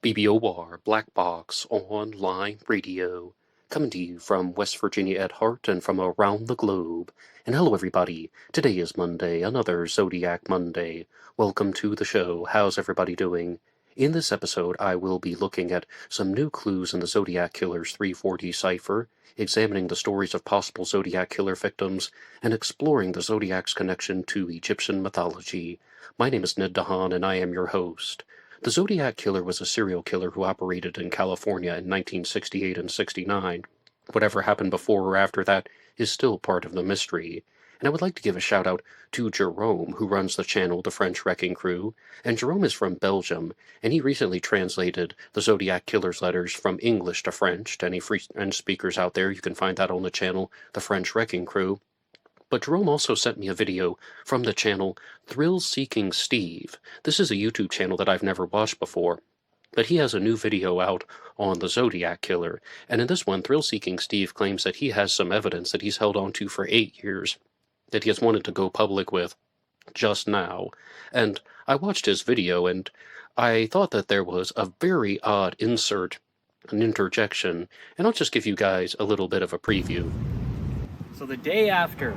BBOR Black Box Online Radio, coming to you from West Virginia at heart and from around the globe. And hello everybody, today is Monday, another Zodiac Monday. Welcome to the show, how's everybody doing? In this episode, I will be looking at some new clues in the Zodiac Killer's 340 Cipher, examining the stories of possible Zodiac Killer victims, and exploring the Zodiac's connection to Egyptian mythology. My name is Ned DeHaan, and I am your host. The Zodiac Killer was a serial killer who operated in California in 1968 and 69. Whatever happened before or after that is still part of the mystery. And I would like to give a shout out to Jerome, who runs the channel The French Wrecking Crew. And Jerome is from Belgium, and he recently translated the Zodiac Killer's letters from English to French. To any French speakers out there, you can find that on the channel The French Wrecking Crew. But Jerome also sent me a video from the channel Thrill Seeking Steve. This is a YouTube channel that I've never watched before, but he has a new video out on the Zodiac Killer. And in this one, Thrill Seeking Steve claims that he has some evidence that he's held on to for 8 years, that he has wanted to go public with just now. And I watched his video, and I thought that there was a very odd insert, an interjection, and I'll just give you guys a little bit of a preview. So the day after,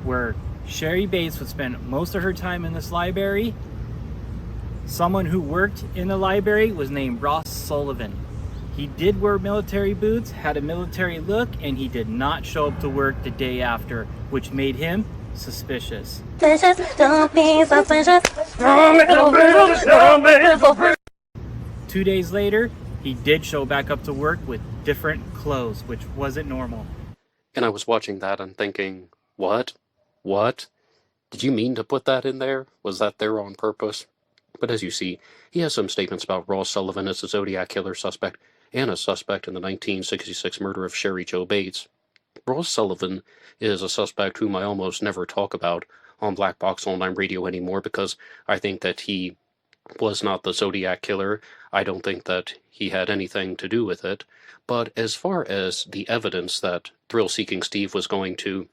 where Sherry Bates would spend most of her time in this library, someone who worked in the library was named Ross Sullivan. He did wear military boots, had a military look, and he did not show up to work the day after, which made him suspicious. 2 days later, he did show back up to work with different clothes, which wasn't normal. And I was watching that and thinking, what? What? Did you mean to put that in there? Was that there on purpose? But as you see, he has some statements about Ross Sullivan as a Zodiac Killer suspect and a suspect in the 1966 murder of Sherry Jo Bates. Ross Sullivan is a suspect whom I almost never talk about on Black Box Online Radio anymore because I think that he was not the Zodiac Killer. I don't think that he had anything to do with it. But as far as the evidence that Thrill Seeking Steve was going to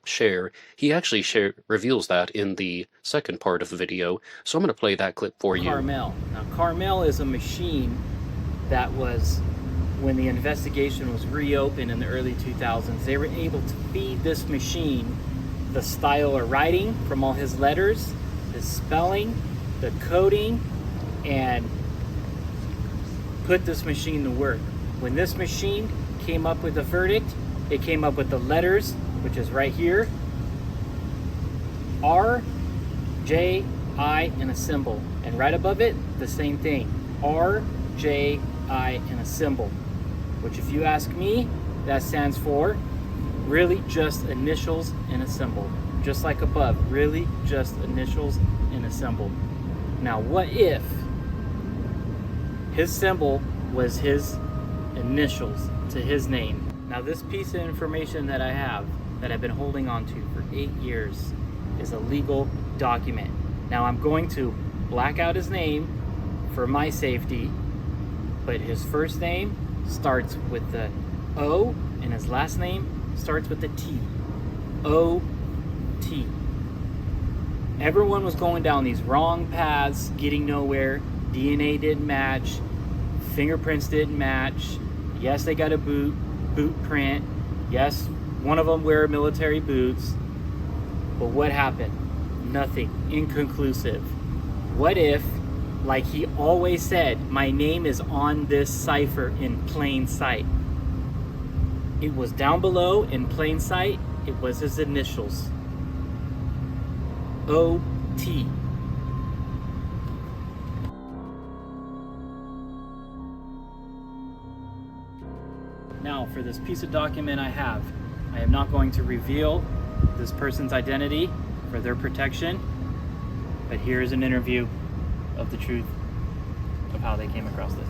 share, he actually reveals that in the second part of the video. So I'm going to play that clip for you. Carmel. Now, Carmel is a machine that was, when the investigation was reopened in the early 2000s, they were able to feed this machine the style of writing from all his letters, his spelling, the coding, and put this machine to work. When this machine came up with the verdict, it came up with the letters, which is right here, R, J, I, and a symbol. And right above it, the same thing, R, J, I, and a symbol. Which, if you ask me, that stands for really just initials and a symbol. Just like above, really just initials and a symbol. Now, what if his symbol was his initials to his name? Now, this piece of information that I have, that I've been holding on to for 8 years, is a legal document. Now, I'm going to black out his name for my safety, but his first name starts with the O, and his last name starts with the T. O-T. Everyone was going down these wrong paths, getting nowhere. DNA didn't match, fingerprints didn't match. Yes, they got a boot print. Yes, one of them wear military boots. But what happened? Nothing. Inconclusive. What if, like he always said, my name is on this cipher in plain sight? It was down below in plain sight. It was his initials. O-T. Now, for this piece of document I am not going to reveal this person's identity for their protection, but here is an interview of the truth of how they came across this.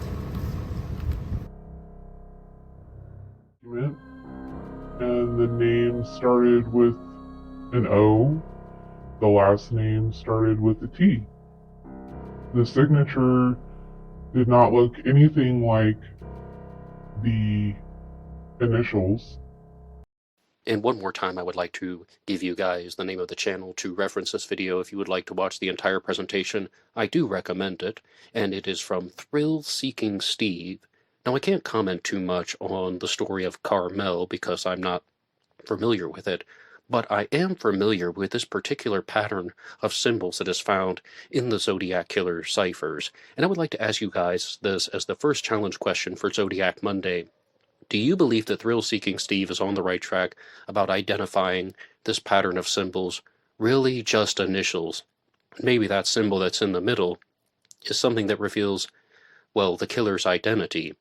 And the name started with an O. The last name started with a T. The signature did not look anything like the initials. And one more time, I would like to give you guys the name of the channel to reference this video if you would like to watch the entire presentation. I do recommend it, and it is from Thrill Seeking Steve. Now, I can't comment too much on the story of Carmel because I'm not familiar with it, but I am familiar with this particular pattern of symbols that is found in the Zodiac Killer ciphers. And I would like to ask you guys this as the first challenge question for Zodiac Monday. Do you believe that Thrill Seeking Steve is on the right track about identifying this pattern of symbols really just initials? Maybe that symbol that's in the middle is something that reveals, well, the killer's identity.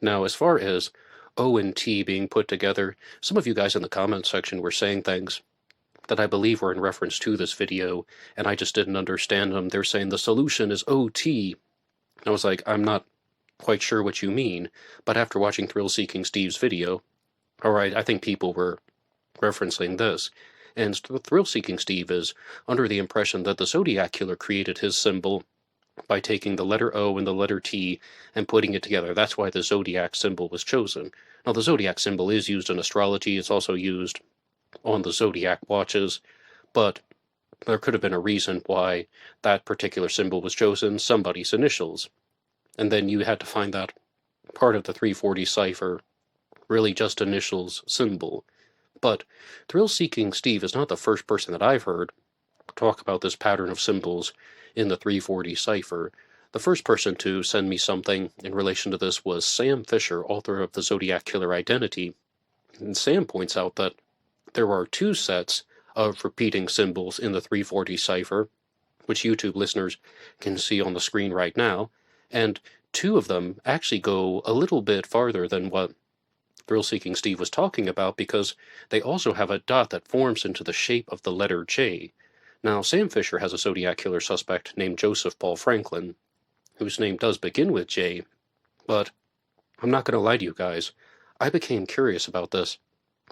Now, as far as O and T being put together, some of you guys in the comment section were saying things that I believe were in reference to this video, and I just didn't understand them. They're saying the solution is OT. I was like, I'm not quite sure what you mean, but after watching Thrill Seeking Steve's video, alright, I think people were referencing this. And Thrill Seeking Steve is under the impression that the Zodiac Killer created his symbol by taking the letter O and the letter T and putting it together. That's why the Zodiac symbol was chosen. Now, the Zodiac symbol is used in astrology. It's also used on the Zodiac watches, but there could have been a reason why that particular symbol was chosen, somebody's initials. And then you had to find that part of the 340 cipher, really just initials symbol. But Thrill Seeking Steve is not the first person that I've heard talk about this pattern of symbols in the 340 cipher. The first person to send me something in relation to this was Sam Fisher, author of the Zodiac Killer Identity. And Sam points out that there are two sets of repeating symbols in the 340 cipher, which YouTube listeners can see on the screen right now, and two of them actually go a little bit farther than what Thrill Seeking Steve was talking about, because they also have a dot that forms into the shape of the letter J. Now, Sam Fisher has a Zodiac Killer suspect named Joseph Paul Franklin, whose name does begin with J, but I'm not going to lie to you guys, I became curious about this.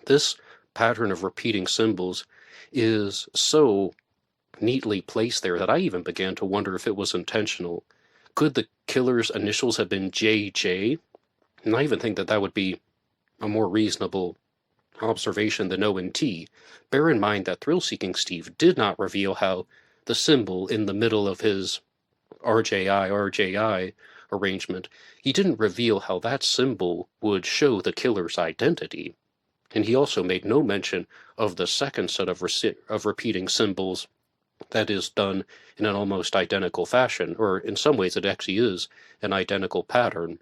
This pattern of repeating symbols is so neatly placed there that I even began to wonder if it was intentional. Could the killer's initials have been JJ? And I even think that that would be a more reasonable observation than O and T. Bear in mind that Thrill Seeking Steve did not reveal how the symbol in the middle of his RJI arrangement, he didn't reveal how that symbol would show the killer's identity. And he also made no mention of the second set of repeating symbols that is done in an almost identical fashion, or in some ways it actually is an identical pattern.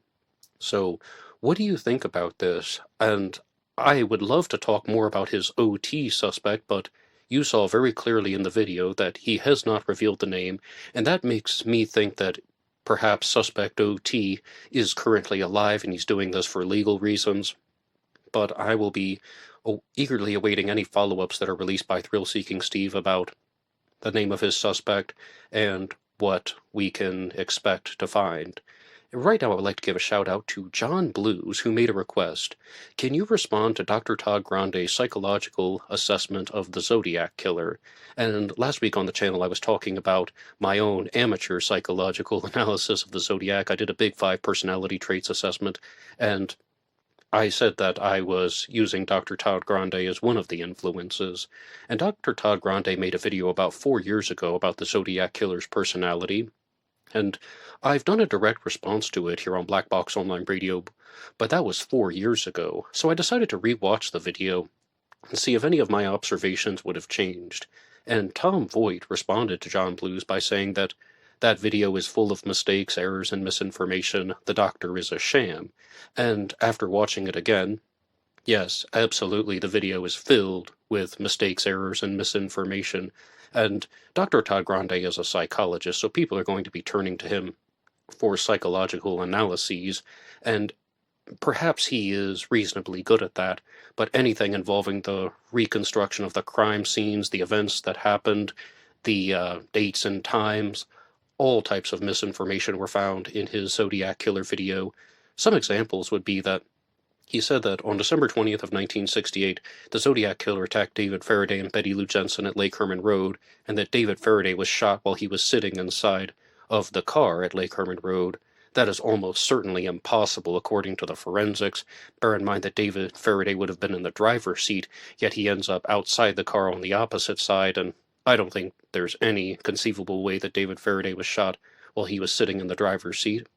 So, what do you think about this? And I would love to talk more about his OT suspect, but you saw very clearly in the video that he has not revealed the name, and that makes me think that perhaps suspect OT is currently alive and he's doing this for legal reasons. But I will be eagerly awaiting any follow-ups that are released by Thrill Seeking Steve about the name of his suspect and what we can expect to find. Right now, I would like to give a shout out to John Blues, who made a request. Can you respond to Dr. Todd Grande's psychological assessment of the Zodiac Killer? And last week on the channel, I was talking about my own amateur psychological analysis of the Zodiac. I did a Big 5 personality traits assessment, and I said that I was using Dr. Todd Grande as one of the influences. And Dr. Todd Grande made a video about 4 years ago about the Zodiac Killer's personality. And I've done a direct response to it here on Black Box Online Radio, but that was 4 years ago, so I decided to rewatch the video and see if any of my observations would have changed. And Tom Voigt responded to John Blues by saying that that video is full of mistakes, errors, and misinformation. The doctor is a sham. And after watching it again, yes, absolutely, the video is filled with mistakes, errors, and misinformation. And Dr. Todd Grande is a psychologist, so people are going to be turning to him for psychological analyses, and perhaps he is reasonably good at that, but anything involving the reconstruction of the crime scenes, the events that happened, the dates and times, all types of misinformation were found in his Zodiac Killer video. Some examples would be that he said that on December 20th of 1968, the Zodiac Killer attacked David Faraday and Betty Lou Jensen at Lake Herman Road, and that David Faraday was shot while he was sitting inside of the car at Lake Herman Road. That is almost certainly impossible according to the forensics. Bear in mind that David Faraday would have been in the driver's seat, yet he ends up outside the car on the opposite side, and I don't think there's any conceivable way that David Faraday was shot while he was sitting in the driver's seat.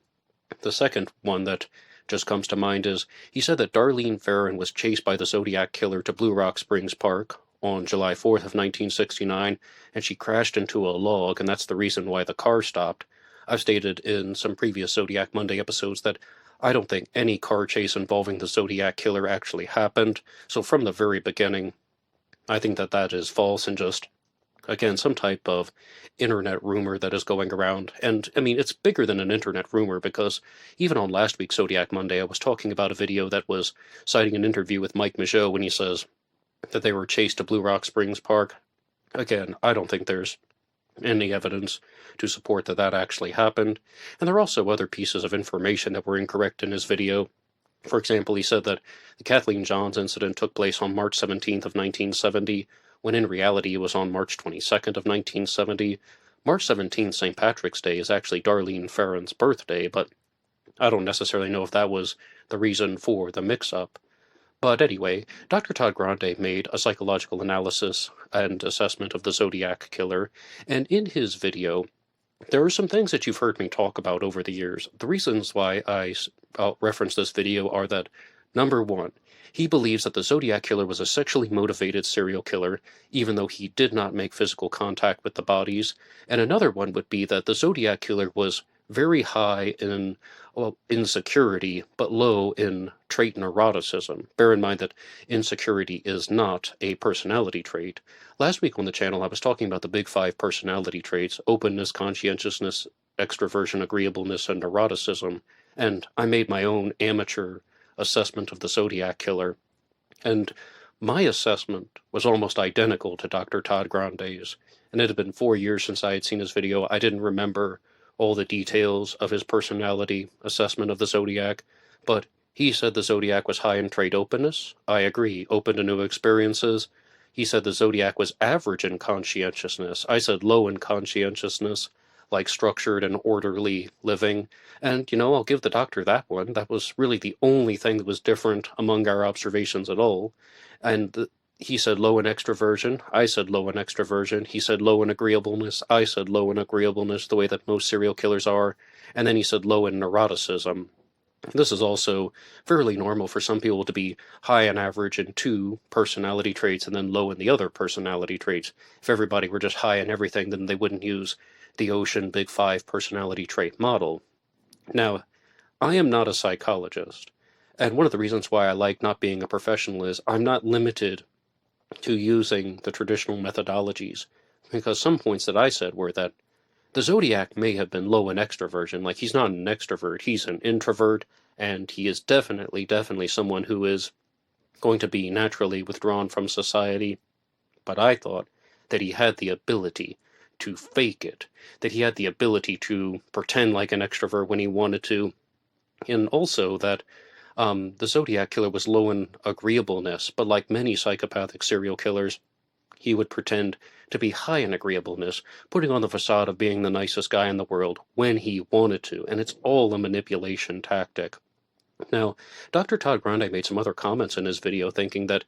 The second one that just comes to mind is he said that Darlene Ferrin was chased by the Zodiac Killer to Blue Rock Springs Park on July 4th of 1969, and she crashed into a log, and that's the reason why the car stopped. I've stated in some previous Zodiac Monday episodes that I don't think any car chase involving the Zodiac Killer actually happened, so from the very beginning, I think that that is false and just, again, some type of internet rumor that is going around. And, I mean, it's bigger than an internet rumor, because even on last week's Zodiac Monday, I was talking about a video that was citing an interview with Mike Michaud when he says that they were chased to Blue Rock Springs Park. Again, I don't think there's any evidence to support that that actually happened. And there are also other pieces of information that were incorrect in his video. For example, he said that the Kathleen Johns incident took place on March 17th of 1970, when in reality it was on March 22nd of 1970. March 17th, St. Patrick's Day, is actually Darlene Ferrin's birthday, but I don't necessarily know if that was the reason for the mix-up. But anyway, Dr. Todd Grande made a psychological analysis and assessment of the Zodiac Killer, and in his video, there are some things that you've heard me talk about over the years. The reasons why I reference this video are that, number one, he believes that the Zodiac Killer was a sexually motivated serial killer, even though he did not make physical contact with the bodies. And another one would be that the Zodiac Killer was very high in insecurity, but low in trait neuroticism. Bear in mind that insecurity is not a personality trait. Last week on the channel, I was talking about the big five personality traits: openness, conscientiousness, extroversion, agreeableness, and neuroticism. And I made my own amateur assessment of the Zodiac Killer. And my assessment was almost identical to Dr. Todd Grande's. And it had been 4 years since I had seen his video. I didn't remember all the details of his personality assessment of the Zodiac, but he said the Zodiac was high in trait openness. I agree, open to new experiences. He said the Zodiac was average in conscientiousness. I said low in conscientiousness, like structured and orderly living. And, I'll give the doctor that one. That was really the only thing that was different among our observations at all. And he said low in extroversion. I said low in extroversion. He said low in agreeableness. I said low in agreeableness, the way that most serial killers are. And then he said low in neuroticism. This is also fairly normal for some people to be high on average in two personality traits and then low in the other personality traits. If everybody were just high in everything, then they wouldn't use the Ocean Big Five personality trait model. Now, I am not a psychologist, and one of the reasons why I like not being a professional is I'm not limited to using the traditional methodologies, because some points that I said were that the Zodiac may have been low in extroversion. Like, he's not an extrovert, he's an introvert, and he is definitely someone who is going to be naturally withdrawn from society. But I thought that he had the ability to fake it, that he had the ability to pretend like an extrovert when he wanted to, and also that the Zodiac Killer was low in agreeableness, but like many psychopathic serial killers, he would pretend to be high in agreeableness, putting on the facade of being the nicest guy in the world when he wanted to, and it's all a manipulation tactic. Now, Dr. Todd Grande made some other comments in his video thinking that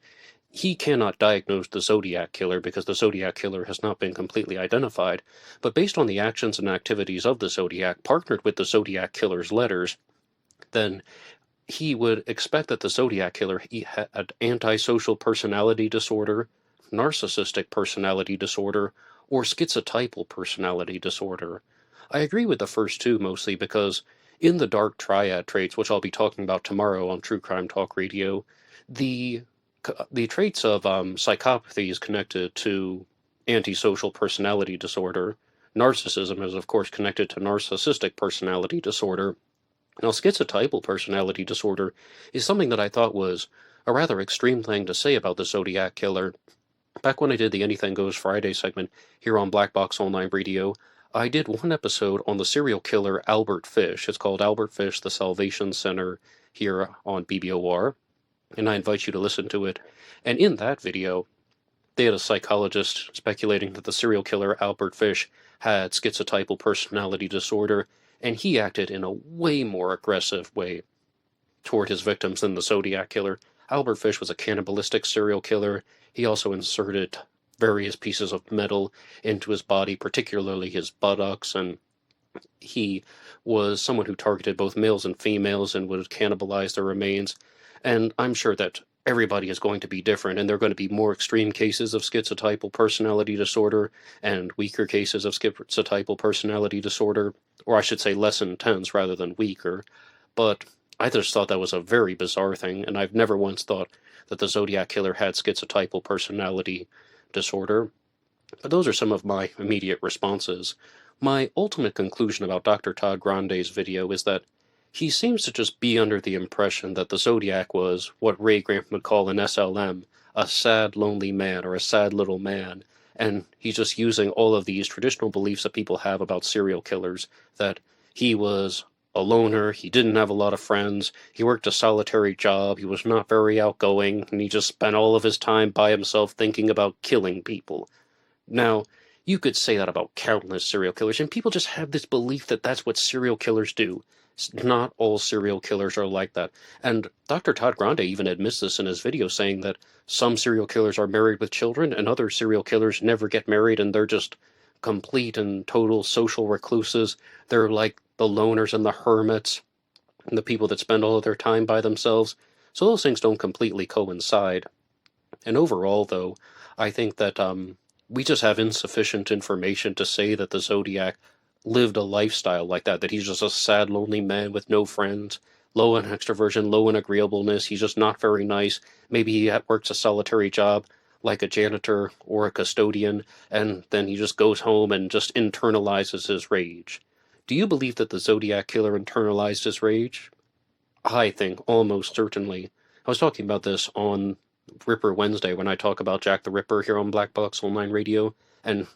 he cannot diagnose the Zodiac Killer because the Zodiac Killer has not been completely identified, but based on the actions and activities of the Zodiac, partnered with the Zodiac Killer's letters, then he would expect that the Zodiac Killer had antisocial personality disorder, narcissistic personality disorder, or schizotypal personality disorder. I agree with the first two mostly because in the dark triad traits, which I'll be talking about tomorrow on True Crime Talk Radio, the traits of psychopathy is connected to antisocial personality disorder. Narcissism is, of course, connected to narcissistic personality disorder. Now, schizotypal personality disorder is something that I thought was a rather extreme thing to say about the Zodiac Killer. Back when I did the Anything Goes Friday segment here on Black Box Online Radio, I did one episode on the serial killer Albert Fish. It's called Albert Fish, the Salvation Center, here on BBOR, and I invite you to listen to it. And in that video, they had a psychologist speculating that the serial killer Albert Fish had schizotypal personality disorder, and he acted in a way more aggressive way toward his victims than the Zodiac Killer. Albert Fish was a cannibalistic serial killer. He also inserted various pieces of metal into his body, particularly his buttocks, and he was someone who targeted both males and females and would cannibalize their remains. And I'm sure that everybody is going to be different, and there are going to be more extreme cases of schizotypal personality disorder and weaker cases of schizotypal personality disorder, or I should say less intense rather than weaker. But I just thought that was a very bizarre thing, and I've never once thought that the Zodiac Killer had schizotypal personality disorder. But those are some of my immediate responses. My ultimate conclusion about Dr. Todd Grande's video is that he seems to just be under the impression that the Zodiac was what Ray Grant would call an SLM, a sad, lonely man, or a sad little man, and he's just using all of these traditional beliefs that people have about serial killers, that he was a loner, he didn't have a lot of friends, he worked a solitary job, he was not very outgoing, and he just spent all of his time by himself thinking about killing people. Now, you could say that about countless serial killers, and people just have this belief that that's what serial killers do. Not all serial killers are like that. And Dr. Todd Grande even admits this in his video, saying that some serial killers are married with children, and other serial killers never get married, and they're just complete and total social recluses. They're like the loners and the hermits, and the people that spend all of their time by themselves. So those things don't completely coincide. And overall, though, I think that we just have insufficient information to say that the Zodiac lived a lifestyle like that he's just a sad, lonely man with no friends, low in extroversion, low in agreeableness. He's just not very nice. Maybe he works a solitary job like a janitor or a custodian, and then he just goes home and just internalizes his rage. Do you believe that the Zodiac Killer internalized his rage? I think almost certainly. I was talking about this on Ripper Wednesday when I talk about Jack the Ripper here on Black Box Online Radio, and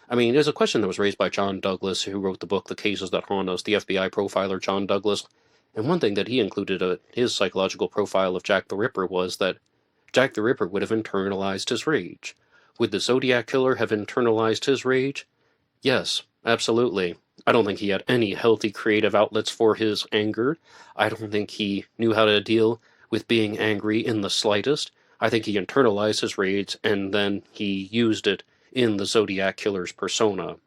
I mean, there's a question that was raised by John Douglas, who wrote the book The Cases That Haunt Us, the FBI profiler John Douglas, and one thing that he included in his psychological profile of Jack the Ripper was that Jack the Ripper would have internalized his rage. Would the Zodiac Killer have internalized his rage? Yes, absolutely. I don't think he had any healthy creative outlets for his anger. I don't think he knew how to deal with being angry in the slightest. I think he internalized his rage, and then he used it in the Zodiac Killer's persona.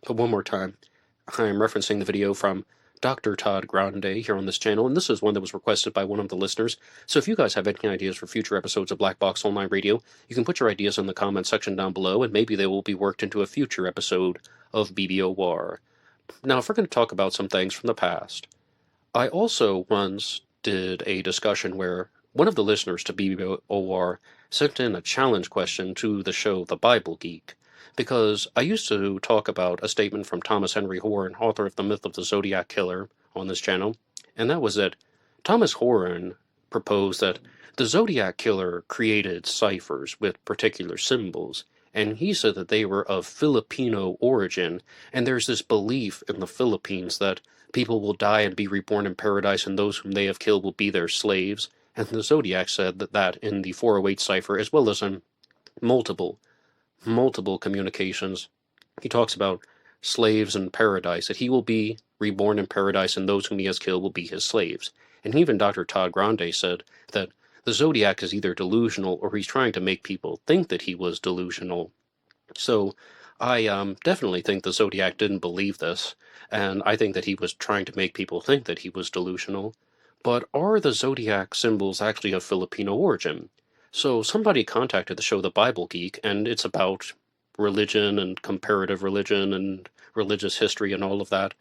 But one more time, I'm referencing the video from Dr. Todd Grande here on this channel, and this is one that was requested by one of the listeners. So if you guys have any ideas for future episodes of Black Box Online Radio, you can put your ideas in the comment section down below, and maybe they will be worked into a future episode of BBOR. Now, if we're going to talk about some things from the past, I also once did a discussion where one of the listeners to BBOR sent in a challenge question to the show The Bible Geek, because I used to talk about a statement from Thomas Henry Horan, author of The Myth of the Zodiac Killer, on this channel, and that was that Thomas Horan proposed that the Zodiac Killer created ciphers with particular symbols, and he said that they were of Filipino origin, and there's this belief in the Philippines that people will die and be reborn in paradise, and those whom they have killed will be their slaves, and the Zodiac said that in the 408 cipher, as well as in multiple communications, he talks about slaves and paradise, that he will be reborn in paradise and those whom he has killed will be his slaves. And even Dr. Todd Grande said that the Zodiac is either delusional or he's trying to make people think that he was delusional. So I definitely think the Zodiac didn't believe this, and I think that he was trying to make people think that he was delusional. But are the Zodiac symbols actually of Filipino origin? So somebody contacted the show The Bible Geek, and it's about religion and comparative religion and religious history and all of that.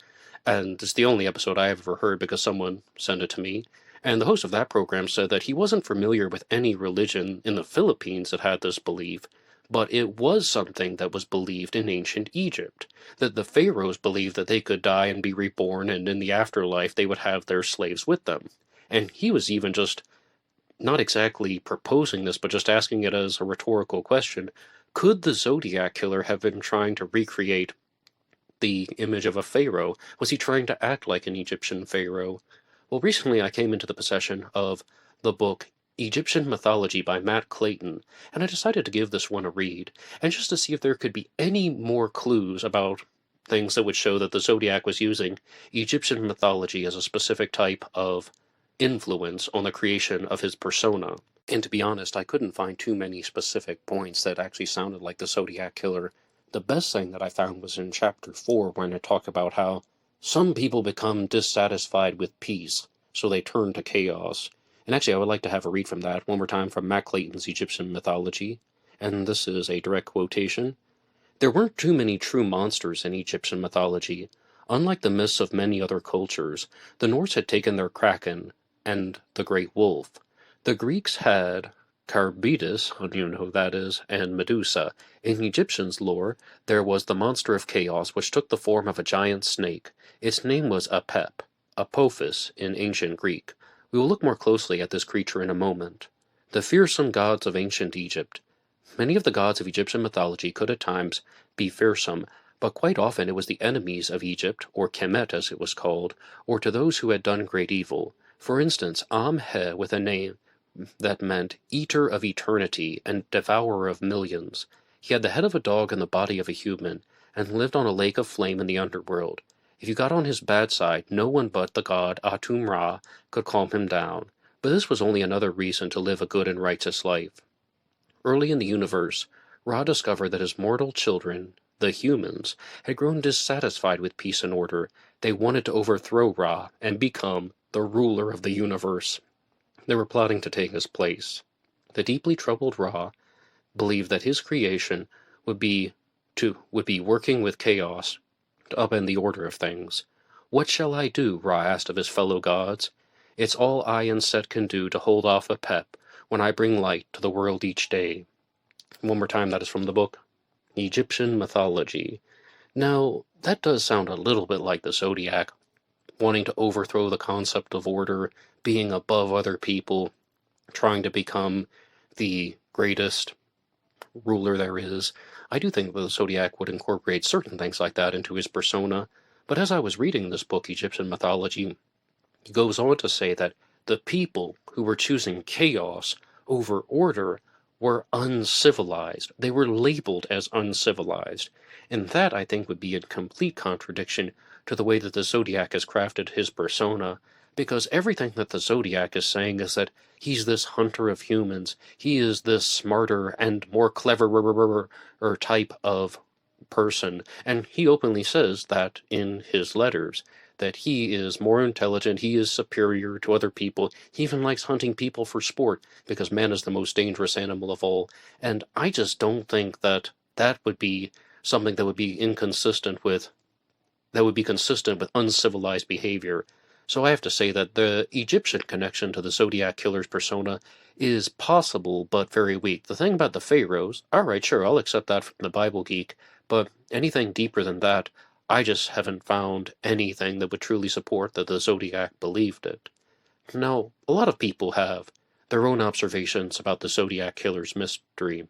And it's the only episode I ever heard because someone sent it to me. And the host of that program said that he wasn't familiar with any religion in the Philippines that had this belief, but it was something that was believed in ancient Egypt, that the pharaohs believed that they could die and be reborn, and in the afterlife they would have their slaves with them. And he was even just not exactly proposing this, but just asking it as a rhetorical question. Could the Zodiac Killer have been trying to recreate the image of a pharaoh? Was he trying to act like an Egyptian pharaoh? Well, recently I came into the possession of the book Egyptian Mythology by Matt Clayton, and I decided to give this one a read, and just to see if there could be any more clues about things that would show that the Zodiac was using Egyptian mythology as a specific type of influence on the creation of his persona. And to be honest, I couldn't find too many specific points that actually sounded like the Zodiac Killer. The best thing that I found was in chapter 4 when it talked about how some people become dissatisfied with peace, so they turn to chaos. And actually, I would like to have a read from that one more time from Mac Clayton's Egyptian Mythology. And this is a direct quotation. There weren't too many true monsters in Egyptian mythology. Unlike the myths of many other cultures, the Norse had taken their kraken and the great wolf. The Greeks had Charybdis, I don't even know who that is, and Medusa. In Egyptians' lore, there was the monster of chaos, which took the form of a giant snake. Its name was Apep, Apophis in ancient Greek. We will look more closely at this creature in a moment. The fearsome gods of ancient Egypt. Many of the gods of Egyptian mythology could at times be fearsome, but quite often it was the enemies of Egypt, or Kemet as it was called, or to those who had done great evil. For instance, Am-he, with a name that meant eater of eternity and devourer of millions. He had the head of a dog and the body of a human, and lived on a lake of flame in the underworld. If you got on his bad side, no one but the god Atum-Ra could calm him down, but this was only another reason to live a good and righteous life. Early in the universe, Ra discovered that his mortal children, the humans, had grown dissatisfied with peace and order. They wanted to overthrow Ra and become the ruler of the universe. They were plotting to take his place. The deeply troubled Ra believed that his creation would be working with chaos to upend the order of things. What shall I do? Ra asked of his fellow gods. It's all I and Set can do to hold off Apep when I bring light to the world each day. One more time, that is from the book Egyptian Mythology. Now, that does sound a little bit like the Zodiac, wanting to overthrow the concept of order, being above other people, trying to become the greatest ruler there is. I do think the Zodiac would incorporate certain things like that into his persona, but as I was reading this book, Egyptian Mythology, he goes on to say that the people who were choosing chaos over order were uncivilized. They were labeled as uncivilized. And that, I think, would be in complete contradiction to the way that the Zodiac has crafted his persona, because everything that the Zodiac is saying is that he's this hunter of humans, he is this smarter and more cleverer type of person, and he openly says that in his letters, that he is more intelligent, he is superior to other people, he even likes hunting people for sport, because man is the most dangerous animal of all, and I just don't think that that would be something that would be consistent with uncivilized behavior. So I have to say that the Egyptian connection to the Zodiac Killer's persona is possible, but very weak. The thing about the pharaohs, alright, sure, I'll accept that from the Bible geek, but anything deeper than that, I just haven't found anything that would truly support that the Zodiac believed it. Now, a lot of people have their own observations about the Zodiac Killer's mystery,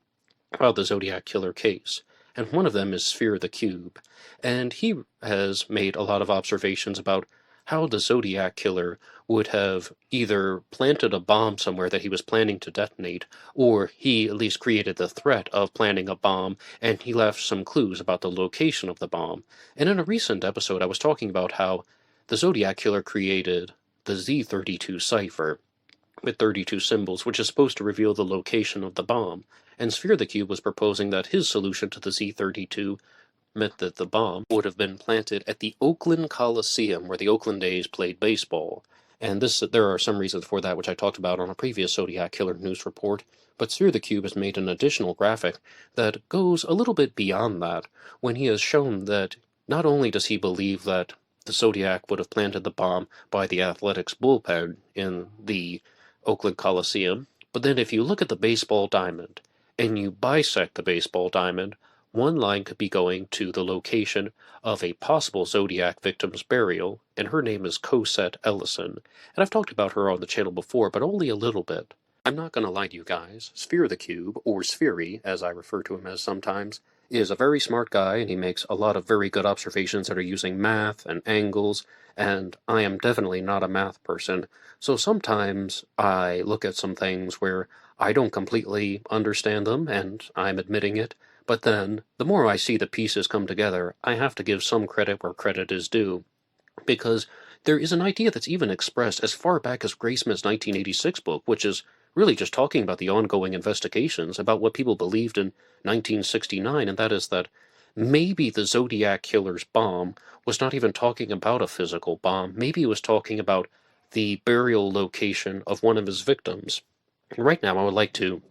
about the Zodiac Killer case, and one of them is Sphere the Cube, and he has made a lot of observations about how the Zodiac Killer would have either planted a bomb somewhere that he was planning to detonate, or he at least created the threat of planting a bomb, and he left some clues about the location of the bomb. And in a recent episode, I was talking about how the Zodiac Killer created the Z32 cipher, with 32 symbols, which is supposed to reveal the location of the bomb, and Sphere the Cube was proposing that his solution to the Z32 meant that the bomb would have been planted at the Oakland Coliseum, where the Oakland A's played baseball. And there are some reasons for that, which I talked about on a previous Zodiac Killer news report, but Sphere the Cube has made an additional graphic that goes a little bit beyond that, when he has shown that not only does he believe that the Zodiac would have planted the bomb by the Athletics bullpen in the Oakland Coliseum, but then if you look at the baseball diamond, and you bisect the baseball diamond, one line could be going to the location of a possible Zodiac victim's burial, and her name is Cosette Ellison. And I've talked about her on the channel before, but only a little bit. I'm not going to lie to you guys, Sphere the Cube, or Sphery, as I refer to him as sometimes, is a very smart guy, and he makes a lot of very good observations that are using math and angles, and I am definitely not a math person, so sometimes I look at some things where I don't completely understand them, and I'm admitting it, But then, the more I see the pieces come together, I have to give some credit where credit is due, because there is an idea that's even expressed as far back as Graysmith's 1986 book, which is really just talking about the ongoing investigations about what people believed in 1969, and that is that maybe the Zodiac Killer's bomb was not even talking about a physical bomb. Maybe it was talking about the burial location of one of his victims. Right now, I would like to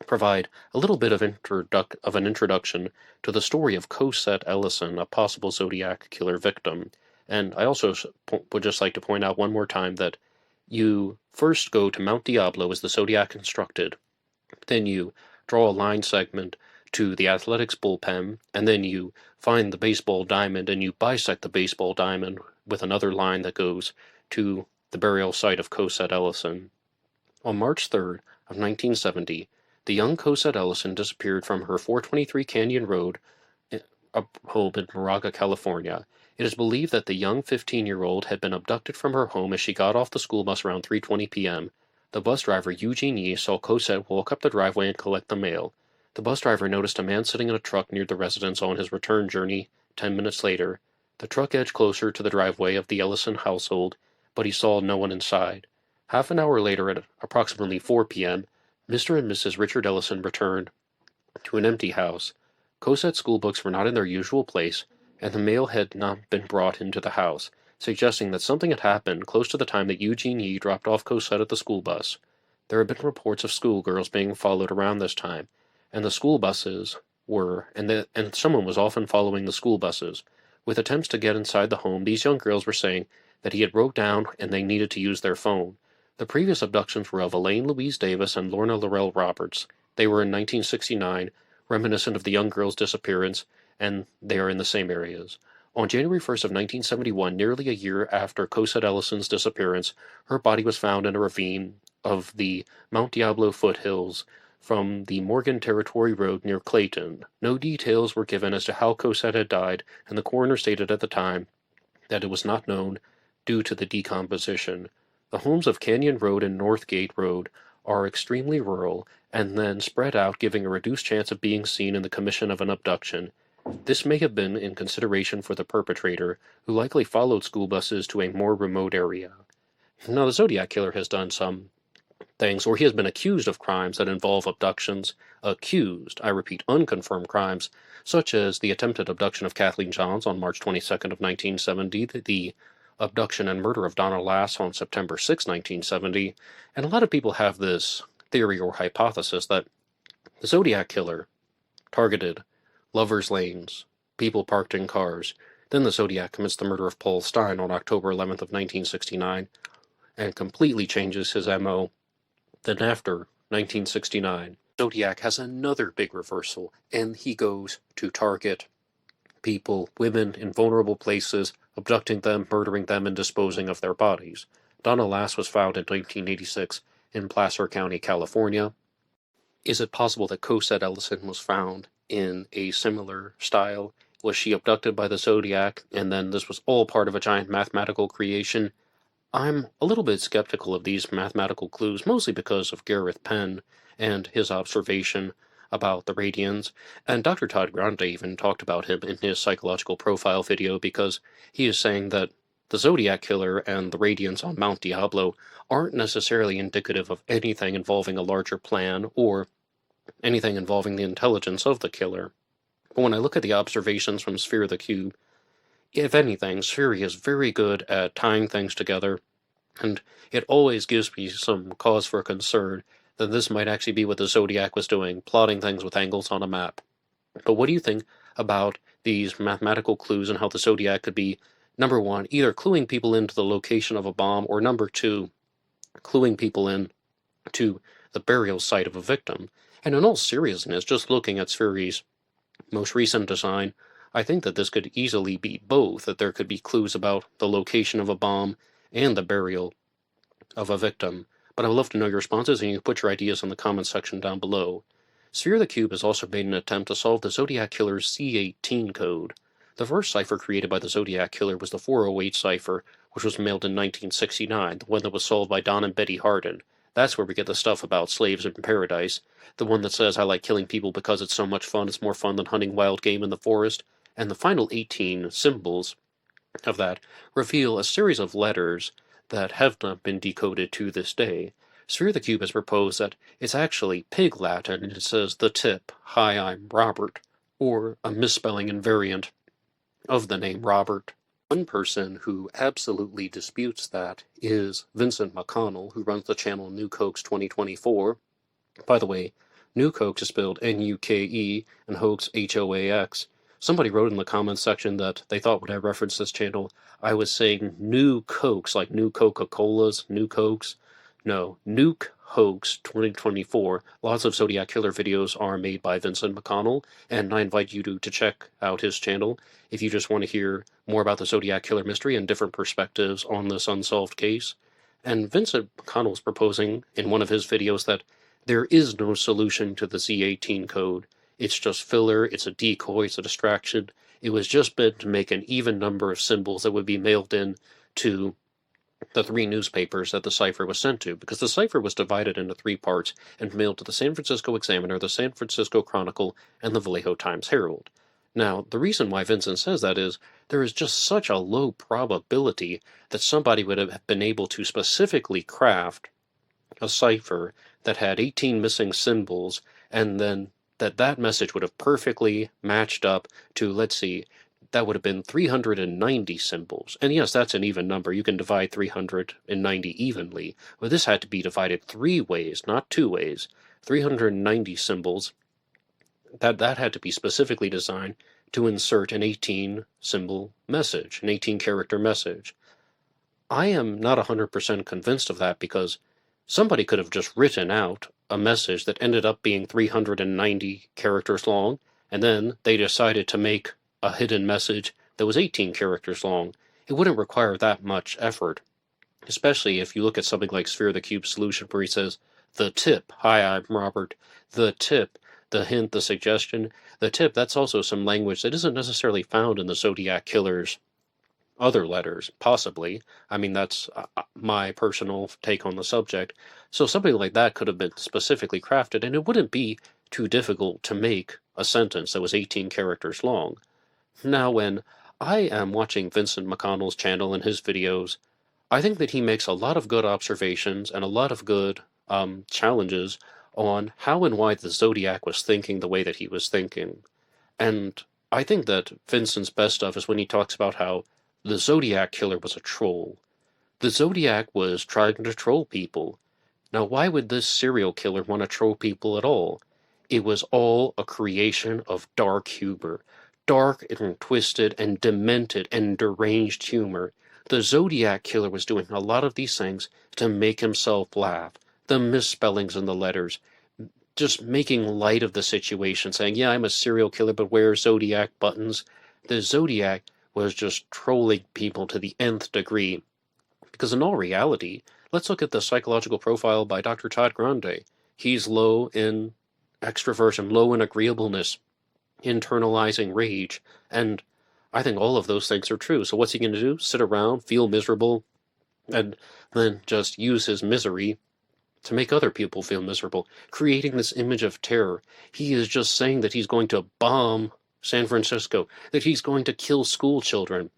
provide a little bit of an introduction to the story of Cosette Ellison, a possible Zodiac Killer victim. And I also would just like to point out one more time that you first go to Mount Diablo as the Zodiac constructed, then you draw a line segment to the athletics bullpen, and then you find the baseball diamond and you bisect the baseball diamond with another line that goes to the burial site of Cosette Ellison. On March 3rd of 1970, the young Cosette Ellison disappeared from her 423 Canyon Road home in Moraga, California. It is believed that the young 15-year-old had been abducted from her home as she got off the school bus around 3:20 p.m. The bus driver, Eugene Yee, saw Cosette walk up the driveway and collect the mail. The bus driver noticed a man sitting in a truck near the residence on his return journey 10 minutes later. The truck edged closer to the driveway of the Ellison household, but he saw no one inside. Half an hour later, at approximately 4 p.m., Mr. and Mrs. Richard Ellison returned to an empty house. Cosette's schoolbooks were not in their usual place, and the mail had not been brought into the house, suggesting that something had happened close to the time that Eugene Yee dropped off Cosette at the school bus. There had been reports of schoolgirls being followed around this time, and the school buses were, and someone was often following the school buses. With attempts to get inside the home, these young girls were saying that he had wrote down and they needed to use their phone. The previous abductions were of Elaine Louise Davis and Lorna Laurel Roberts. They were in 1969, reminiscent of the young girl's disappearance, and they are in the same areas. On January 1st of 1971, nearly a year after Cosette Ellison's disappearance, her body was found in a ravine of the Mount Diablo foothills from the Morgan Territory Road near Clayton. No details were given as to how Cosette had died, and the coroner stated at the time that it was not known due to the decomposition. The homes of Canyon Road and Northgate Road are extremely rural and then spread out, giving a reduced chance of being seen in the commission of an abduction. This may have been in consideration for the perpetrator, who likely followed school buses to a more remote area. Now, the Zodiac Killer has done some things, or he has been accused of crimes that involve abductions. Accused, I repeat, unconfirmed crimes, such as the attempted abduction of Kathleen Johns on March 22nd of 1970, the abduction and murder of Donna Lass on September 6, 1970, and a lot of people have this theory or hypothesis that the Zodiac Killer targeted lovers' lanes, people parked in cars. Then the Zodiac commits the murder of Paul Stein on October 11th of 1969 and completely changes his MO. Then after 1969, Zodiac has another big reversal, and he goes to target people, women in vulnerable places, abducting them, murdering them, and disposing of their bodies. Donna Lass was found in 1986 in Placer County, California. Is it possible that Cosette Ellison was found in a similar style? Was she abducted by the Zodiac, and then this was all part of a giant mathematical creation? I'm a little bit skeptical of these mathematical clues, mostly because of Gareth Penn and his observation about the Radians, and Dr. Todd Grande even talked about him in his psychological profile video, because he is saying that the Zodiac Killer and the Radians on Mount Diablo aren't necessarily indicative of anything involving a larger plan or anything involving the intelligence of the killer. But when I look at the observations from Sphere of the Cube, if anything, Sphere is very good at tying things together, and it always gives me some cause for concern that this might actually be what the Zodiac was doing, plotting things with angles on a map. But what do you think about these mathematical clues and how the Zodiac could be, number one, either cluing people into the location of a bomb, or number two, cluing people in to the burial site of a victim? And in all seriousness, just looking at Sphere's most recent design, I think that this could easily be both, that there could be clues about the location of a bomb and the burial of a victim. But I would love to know your responses, and you can put your ideas in the comments section down below. Sphere of the Cube has also made an attempt to solve the Zodiac Killer's C18 code. The first cipher created by the Zodiac Killer was the 408 cipher, which was mailed in 1969, the one that was solved by Don and Betty Hardin. That's where we get the stuff about slaves in paradise. The one that says, I like killing people because it's so much fun, it's more fun than hunting wild game in the forest. And the final 18 symbols of that reveal a series of letters that have not been decoded to this day. Sphere the Cube has proposed that it's actually Pig Latin, and it says the tip, hi, I'm Robert, or a misspelling and variant of the name Robert. One person who absolutely disputes that is Vincent McConnell, who runs the channel New Cokes 2024. By the way, New Cokes is spelled Nuke and Hoax Hoax. Somebody wrote in the comments section that they thought when I referenced this channel, I was saying New Cokes, like new Coca-Colas, New Cokes. No, Nuke Hoax 2024. Lots of Zodiac Killer videos are made by Vincent McConnell, and I invite you to check out his channel if you just want to hear more about the Zodiac Killer mystery and different perspectives on this unsolved case. And Vincent McConnell is proposing in one of his videos that there is no solution to the Z18 code. It's just filler, it's a decoy, it's a distraction. It was just meant to make an even number of symbols that would be mailed in to the 3 newspapers that the Cipher was sent to, because the Cipher was divided into 3 parts and mailed to the San Francisco Examiner, the San Francisco Chronicle, and the Vallejo Times-Herald. Now, the reason why Vincent says that is there is just such a low probability that somebody would have been able to specifically craft a cipher that had 18 missing symbols, and then that message would have perfectly matched up to, let's see, that would have been 390 symbols. And yes, that's an even number. You can divide 390 evenly. But this had to be divided 3 ways, not 2 ways. 390 symbols. That had to be specifically designed to insert an 18-symbol message, an 18-character message. I am not 100% convinced of that, because somebody could have just written out a message that ended up being 390 characters long, and then they decided to make a hidden message that was 18 characters long. It wouldn't require that much effort, especially if you look at something like Sphere the Cube solution, where he says, the tip, hi, I'm Robert, the tip, the hint, the suggestion. The tip, that's also some language that isn't necessarily found in the Zodiac Killer's other letters, possibly. I mean, that's my personal take on the subject. So something like that could have been specifically crafted, and it wouldn't be too difficult to make a sentence that was 18 characters long. Now, when I am watching Vincent McConnell's channel and his videos, I think that he makes a lot of good observations and a lot of good challenges on how and why the Zodiac was thinking the way that he was thinking. And I think that Vincent's best stuff is when he talks about how the Zodiac Killer was a troll. The Zodiac was trying to troll people. Now, why would this serial killer want to troll people at all? It was all a creation of dark humor. Dark and twisted and demented and deranged humor. The Zodiac Killer was doing a lot of these things to make himself laugh. The misspellings in the letters, just making light of the situation, saying, yeah, I'm a serial killer, but wear Zodiac buttons. The Zodiac was just trolling people to the nth degree. Because in all reality, let's look at the psychological profile by Dr. Todd Grande. He's low in extroversion, low in agreeableness, internalizing rage, and I think all of those things are true. So what's he going to do? Sit around, feel miserable, and then just use his misery to make other people feel miserable, creating this image of terror. He is just saying that he's going to bomb San Francisco, that he's going to kill school children,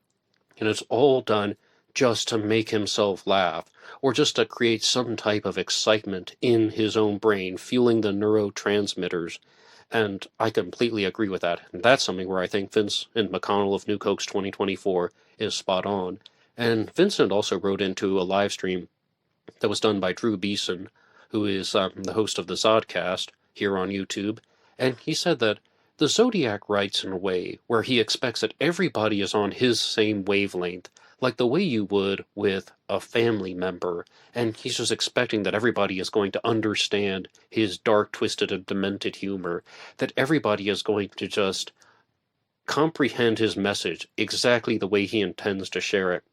and it's all done just to make himself laugh, or just to create some type of excitement in his own brain, fueling the neurotransmitters. And I completely agree with that. And that's something where I think Vincent McConnell of New Cokes 2024 is spot on. And Vincent also wrote into a live stream that was done by Drew Beeson, who is the host of the Zodcast here on YouTube. And he said that the Zodiac writes in a way where he expects that everybody is on his same wavelength, like the way you would with a family member, and he's just expecting that everybody is going to understand his dark, twisted, and demented humor, that everybody is going to just comprehend his message exactly the way he intends to share it.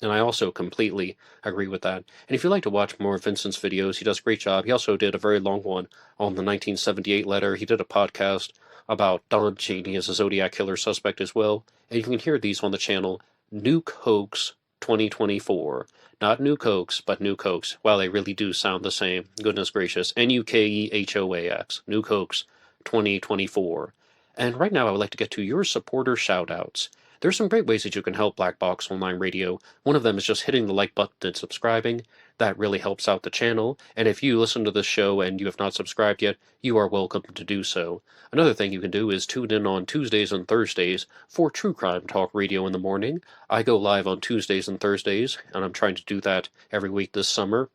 And I also completely agree with that. And if you'd like to watch more of Vincent's videos, he does a great job. He also did a very long one on the 1978 letter. He did a podcast about Don Cheney as a Zodiac Killer suspect as well. And you can hear these on the channel Nuke Hoax 2024. Not New Cokes, but New Cokes. Wow, they really do sound the same. Goodness gracious. NUKEHOAX. New Cokes 2024. And right now I would like to get to your supporter shoutouts. There's some great ways that you can help Black Box Online Radio. One of them is just hitting the like button and subscribing. That really helps out the channel. And if you listen to this show and you have not subscribed yet, you are welcome to do so. Another thing you can do is tune in on Tuesdays and Thursdays for True Crime Talk Radio in the morning. I go live on Tuesdays and Thursdays, and I'm trying to do that every week this summer.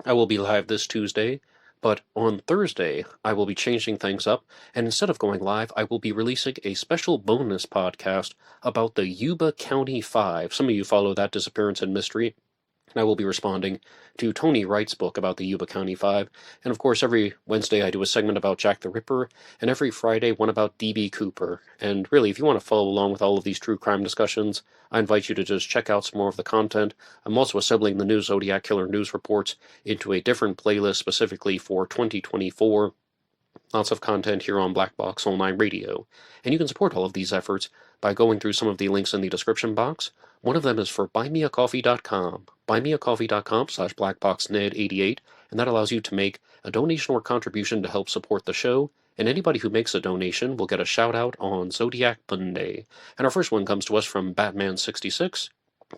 I will be live this Tuesday, but on Thursday, I will be changing things up, and instead of going live, I will be releasing a special bonus podcast about the Yuba County Five. Some of you follow that disappearance and mystery. I will be responding to Tony Wright's book about the Yuba County Five, and of course every Wednesday I do a segment about Jack the Ripper, and every Friday one about D.B. Cooper. And really, if you want to follow along with all of these true crime discussions, I invite you to just check out some more of the content. I'm also assembling the new Zodiac Killer news reports into a different playlist specifically for 2024. Lots of content here on Black Box Online Radio. And you can support all of these efforts by going through some of the links in the description box. One of them is for buymeacoffee.com. Buymeacoffee.com/blackboxned88, and that allows you to make a donation or contribution to help support the show. And anybody who makes a donation will get a shout out on Zodiac Monday. And our first one comes to us from Batman66.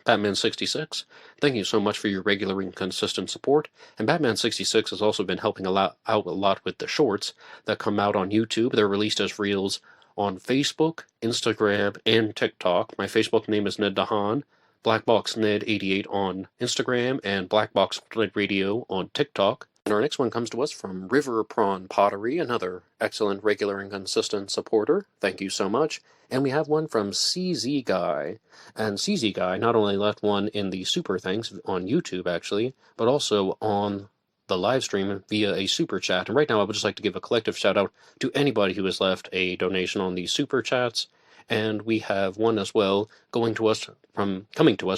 Batman66, thank you so much for your regular and consistent support. And Batman66 has also been helping out a lot with the shorts that come out on YouTube. They're released as reels on Facebook, Instagram, and TikTok. My Facebook name is Ned Dahan, BlackBoxNed88 on Instagram, and BlackBoxNed Radio on TikTok. And our next one comes to us from River Prawn Pottery, another excellent regular and consistent supporter. Thank you so much. And we have one from CZ Guy. And CZ Guy not only left one in the super thanks on YouTube, actually, but also on the live stream via a super chat. And right now I would just like to give a collective shout out to anybody who has left a donation on these super chats. And we have one as well coming to us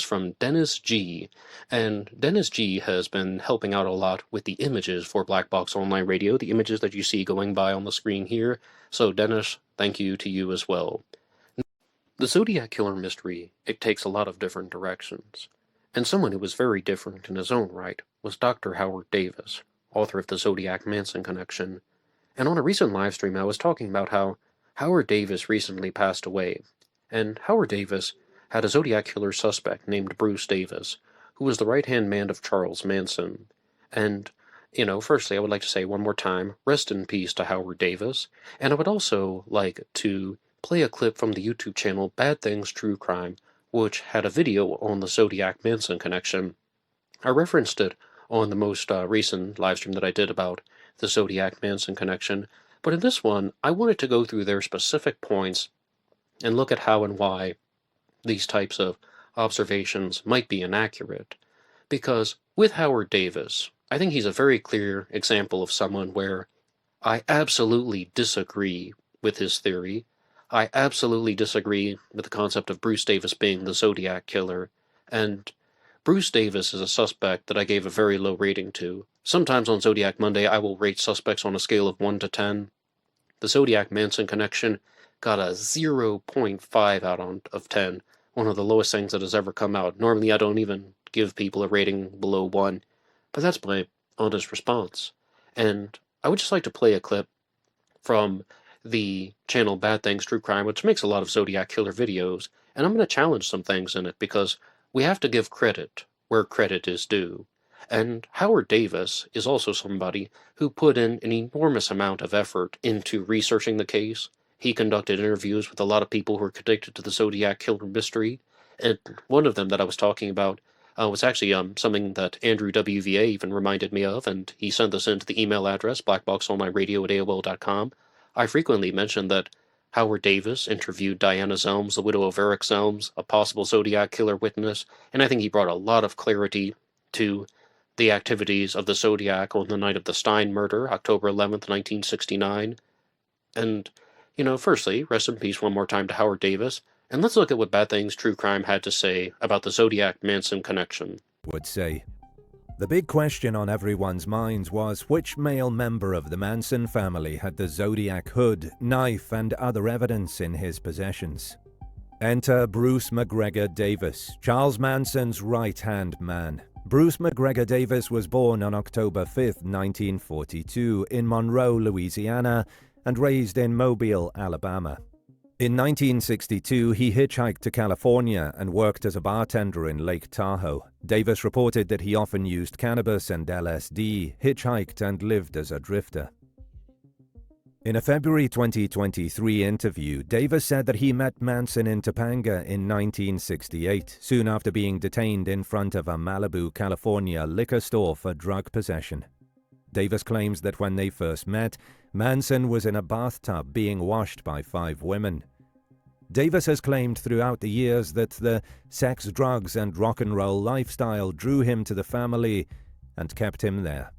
from Dennis G. And Dennis G has been helping out a lot with the images for Black Box Online Radio, the images that you see going by on the screen here. So Dennis, thank you to you as well. The Zodiac Killer mystery, it takes a lot of different directions. And someone who was very different in his own right was Dr. Howard Davis, author of the Zodiac Manson connection. And on a recent live stream I was talking about how Howard Davis recently passed away, and Howard Davis had a Zodiac Killer suspect named Bruce Davis, who was the right-hand man of Charles Manson. And, firstly I would like to say one more time, rest in peace to Howard Davis, and I would also like to play a clip from the YouTube channel Bad Things True Crime, which had a video on the Zodiac Manson connection. I referenced it on the most recent livestream that I did about the Zodiac Manson connection, but in this one, I wanted to go through their specific points and look at how and why these types of observations might be inaccurate. Because with Howard Davis, I think he's a very clear example of someone where I absolutely disagree with his theory. I absolutely disagree with the concept of Bruce Davis being the Zodiac Killer, and Bruce Davis is a suspect that I gave a very low rating to. Sometimes on Zodiac Monday I will rate suspects on a scale of 1 to 10. The Zodiac Manson connection got a 0.5 out of 10, one of the lowest things that has ever come out. Normally I don't even give people a rating below 1, but that's my honest response. And I would just like to play a clip from the channel Bad Things True Crime, which makes a lot of Zodiac Killer videos, and I'm going to challenge some things in it because we have to give credit where credit is due. And Howard Davis is also somebody who put in an enormous amount of effort into researching the case. He conducted interviews with a lot of people who are connected to the Zodiac Killer mystery, and one of them that I was talking about was actually something that Andrew WVA even reminded me of, and he sent this into the email address, blackboxonlineradio@AOL.com. I frequently mentioned that Howard Davis interviewed Diana Zelms, the widow of Eric Zelms, a possible Zodiac Killer witness, and I think he brought a lot of clarity to the activities of the Zodiac on the night of the Stein murder, October 11th, 1969. And, firstly, rest in peace one more time to Howard Davis, and let's look at what Bad Things True Crime had to say about the Zodiac Manson connection. Would say, the big question on everyone's minds was which male member of the Manson family had the Zodiac hood, knife, and other evidence in his possessions. Enter Bruce McGregor Davis, Charles Manson's right-hand man. Bruce McGregor Davis was born on October 5, 1942, in Monroe, Louisiana, and raised in Mobile, Alabama. In 1962, he hitchhiked to California and worked as a bartender in Lake Tahoe. Davis reported that he often used cannabis and LSD, hitchhiked, and lived as a drifter. In a February 2023 interview, Davis said that he met Manson in Topanga in 1968, soon after being detained in front of a Malibu, California liquor store for drug possession. Davis claims that when they first met, Manson was in a bathtub being washed by 5 women. Davis has claimed throughout the years that the sex, drugs, and rock and roll lifestyle drew him to the family and kept him there.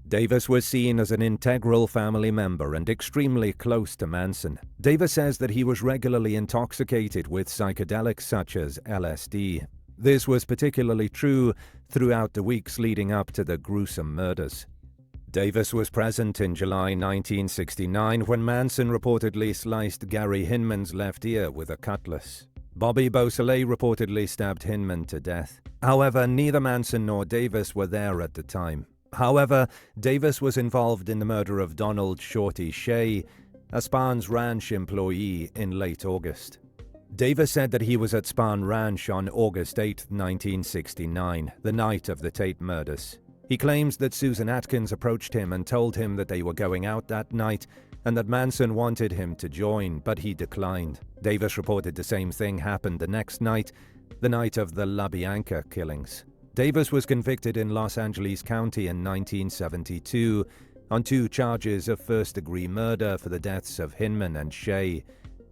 Davis was seen as an integral family member and extremely close to Manson. Davis says that he was regularly intoxicated with psychedelics such as LSD. This was particularly true throughout the weeks leading up to the gruesome murders. Davis was present in July 1969 when Manson reportedly sliced Gary Hinman's left ear with a cutlass. Bobby Beausoleil reportedly stabbed Hinman to death. However, neither Manson nor Davis were there at the time. However, Davis was involved in the murder of Donald Shorty Shea, a Span's Ranch employee, in late August. Davis said that he was at Span Ranch on August 8, 1969, the night of the Tate murders. He claims that Susan Atkins approached him and told him that they were going out that night and that Manson wanted him to join, but he declined. Davis reported the same thing happened the next night, the night of the La Bianca killings. Davis was convicted in Los Angeles County in 1972 on 2 charges of first-degree murder for the deaths of Hinman and Shea,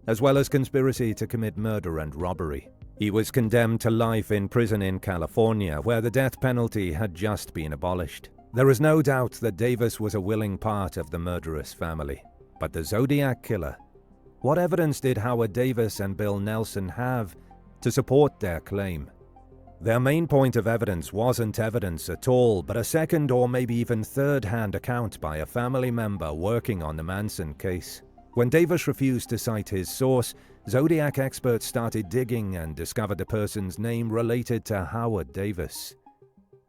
as well as conspiracy to commit murder and robbery. He was condemned to life in prison in California, where the death penalty had just been abolished. There is no doubt that Davis was a willing part of the murderous family. But the Zodiac Killer? What evidence did Howard Davis and Bill Nelson have to support their claim? Their main point of evidence wasn't evidence at all, but a second or maybe even third-hand account by a family member working on the Manson case. When Davis refused to cite his source, Zodiac experts started digging and discovered a person's name related to Howard Davis.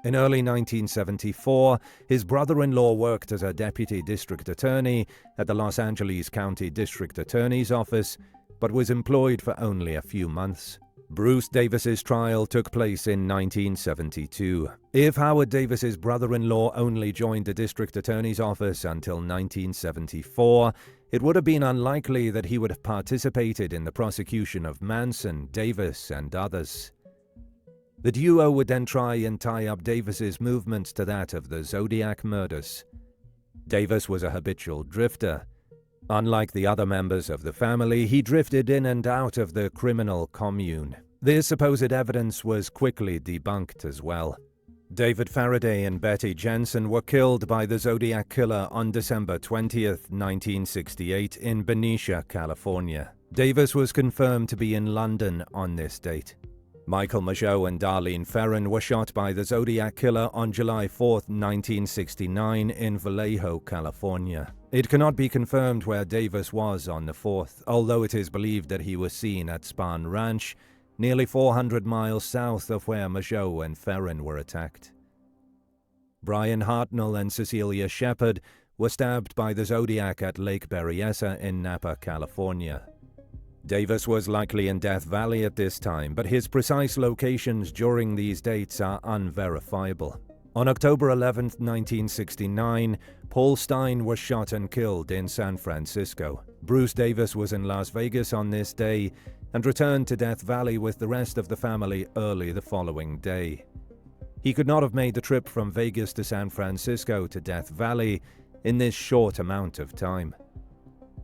In early 1974, his brother-in-law worked as a deputy district attorney at the Los Angeles County District Attorney's Office, but was employed for only a few months. Bruce Davis's trial took place in 1972. If Howard Davis's brother-in-law only joined the district attorney's office until 1974, it would have been unlikely that he would have participated in the prosecution of Manson, Davis, and others. The duo would then try and tie up Davis's movements to that of the Zodiac murders. Davis was a habitual drifter. Unlike the other members of the family, he drifted in and out of the criminal commune. This supposed evidence was quickly debunked as well. David Faraday and Betty Jensen were killed by the Zodiac Killer on December 20th, 1968 in Benicia, California. Davis was confirmed to be in London on this date. Michael Mageau and Darlene Ferrin were shot by the Zodiac Killer on July 4th, 1969 in Vallejo, California. It cannot be confirmed where Davis was on the 4th, although it is believed that he was seen at Span Ranch, nearly 400 miles south of where Mageau and Ferrin were attacked. Brian Hartnell and Cecilia Shepard were stabbed by the Zodiac at Lake Berryessa in Napa, California. Davis was likely in Death Valley at this time, but his precise locations during these dates are unverifiable. On October 11, 1969, Paul Stein was shot and killed in San Francisco. Bruce Davis was in Las Vegas on this day and returned to Death Valley with the rest of the family early the following day. He could not have made the trip from Vegas to San Francisco to Death Valley in this short amount of time.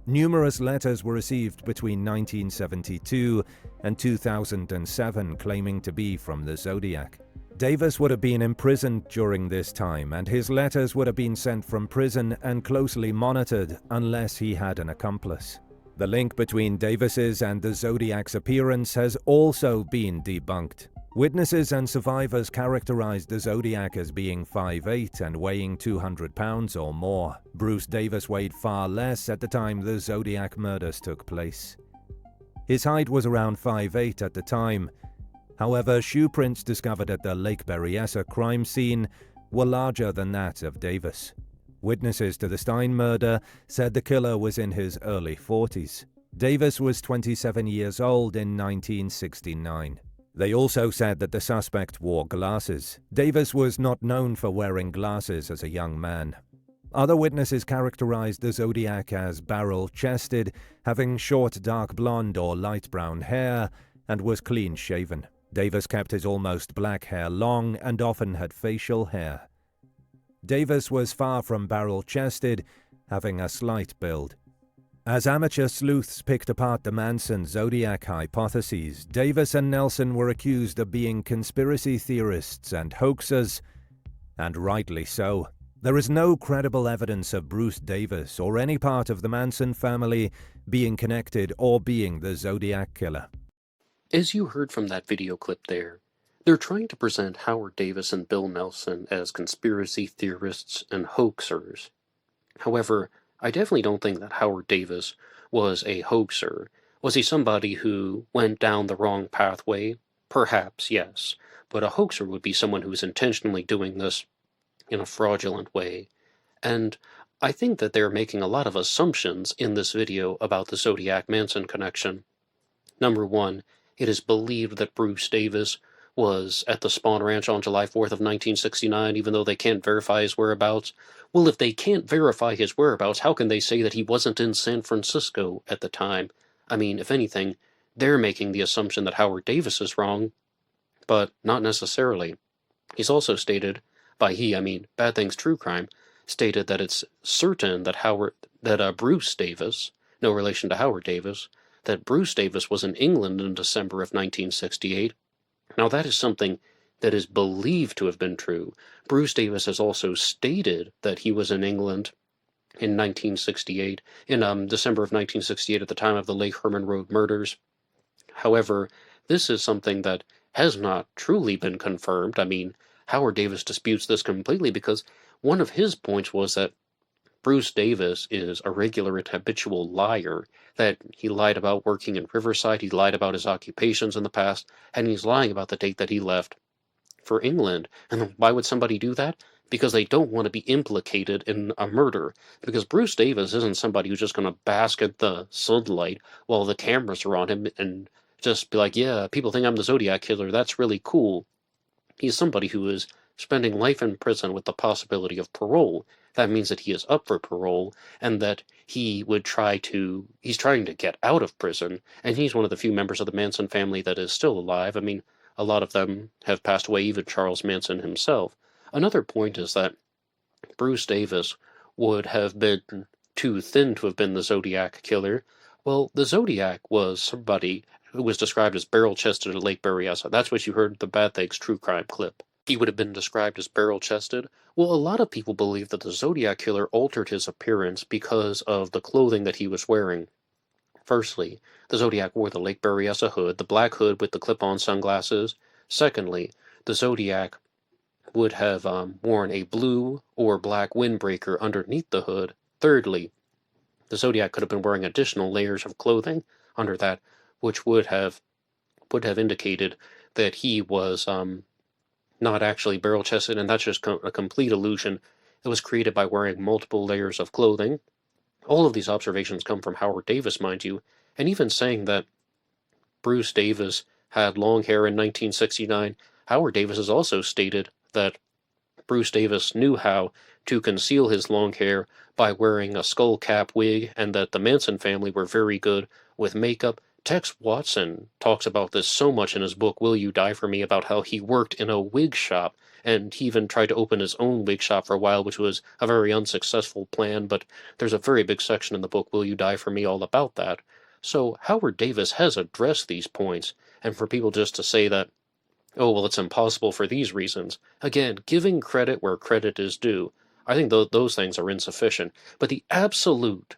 Numerous letters were received between 1972 and 2007 claiming to be from the Zodiac. Davis would have been imprisoned during this time, and his letters would have been sent from prison and closely monitored unless he had an accomplice. The link between Davis's and the Zodiac's appearance has also been debunked. Witnesses and survivors characterized the Zodiac as being 5'8" and weighing 200 pounds or more. Bruce Davis weighed far less at the time the Zodiac murders took place. His height was around 5'8" at the time. However, shoe prints discovered at the Lake Berryessa crime scene were larger than that of Davis. Witnesses to the Stein murder said the killer was in his early 40s. Davis was 27 years old in 1969. They also said that the suspect wore glasses. Davis was not known for wearing glasses as a young man. Other witnesses characterized the Zodiac as barrel-chested, having short dark blonde or light brown hair, and was clean-shaven. Davis kept his almost black hair long and often had facial hair. Davis was far from barrel-chested, having a slight build. As amateur sleuths picked apart the Manson Zodiac hypotheses, Davis and Nelson were accused of being conspiracy theorists and hoaxers, and rightly so. There is no credible evidence of Bruce Davis or any part of the Manson family being connected or being the Zodiac Killer. As you heard from that video clip there, they're trying to present Howard Davis and Bill Nelson as conspiracy theorists and hoaxers. However, I definitely don't think that Howard Davis was a hoaxer. Was he somebody who went down the wrong pathway? Perhaps, yes. But a hoaxer would be someone who is intentionally doing this in a fraudulent way. And I think that they're making a lot of assumptions in this video about the Zodiac-Manson connection. Number one, it is believed that Bruce Davis was at the Spawn Ranch on July 4th of 1969, even though they can't verify his whereabouts. Well, if they can't verify his whereabouts, how can they say that he wasn't in San Francisco at the time? I mean, if anything, they're making the assumption that Howard Davis is wrong, but not necessarily. He's also stated, by he, I mean Bad Things True Crime, stated that it's certain that Bruce Davis, no relation to Howard Davis, that Bruce Davis was in England in December of 1968. Now that is something that is believed to have been true. Bruce Davis has also stated that he was in England in 1968, in December of 1968 at the time of the Lake Herman Road murders. However, this is something that has not truly been confirmed. I mean, Howard Davis disputes this completely because one of his points was that Bruce Davis is a regular and habitual liar, that he lied about working in Riverside, he lied about his occupations in the past, and he's lying about the date that he left for England. And why would somebody do that? Because they don't want to be implicated in a murder. Because Bruce Davis isn't somebody who's just going to bask at the sunlight while the cameras are on him and just be like, yeah, people think I'm the Zodiac Killer, that's really cool. He's somebody who is spending life in prison with the possibility of parole. That means that he is up for parole, and that he's trying to get out of prison, and he's one of the few members of the Manson family that is still alive. I mean, a lot of them have passed away, even Charles Manson himself. Another point is that Bruce Davis would have been too thin to have been the Zodiac Killer. Well, the Zodiac was somebody who was described as barrel-chested at Lake Berryessa. That's what you heard in the Bad Things True Crime clip. He would have been described as barrel-chested. Well, a lot of people believe that the Zodiac Killer altered his appearance because of the clothing that he was wearing. Firstly, the Zodiac wore the Lake Berryessa hood, the black hood with the clip-on sunglasses. Secondly, the Zodiac would have worn a blue or black windbreaker underneath the hood. Thirdly, the Zodiac could have been wearing additional layers of clothing under that, which would have indicated that he was not actually barrel-chested, and that's just a complete illusion that was created by wearing multiple layers of clothing. All of these observations come from Howard Davis, mind you, and even saying that Bruce Davis had long hair in 1969, Howard Davis has also stated that Bruce Davis knew how to conceal his long hair by wearing a skull cap wig, and that the Manson family were very good with makeup. Tex Watson talks about this so much in his book, Will You Die For Me, about how he worked in a wig shop, and he even tried to open his own wig shop for a while, which was a very unsuccessful plan, but there's a very big section in the book, Will You Die For Me, all about that. So Howard Davis has addressed these points, and for people just to say that, oh, well, it's impossible for these reasons, again, giving credit where credit is due, I think those things are insufficient. But the absolute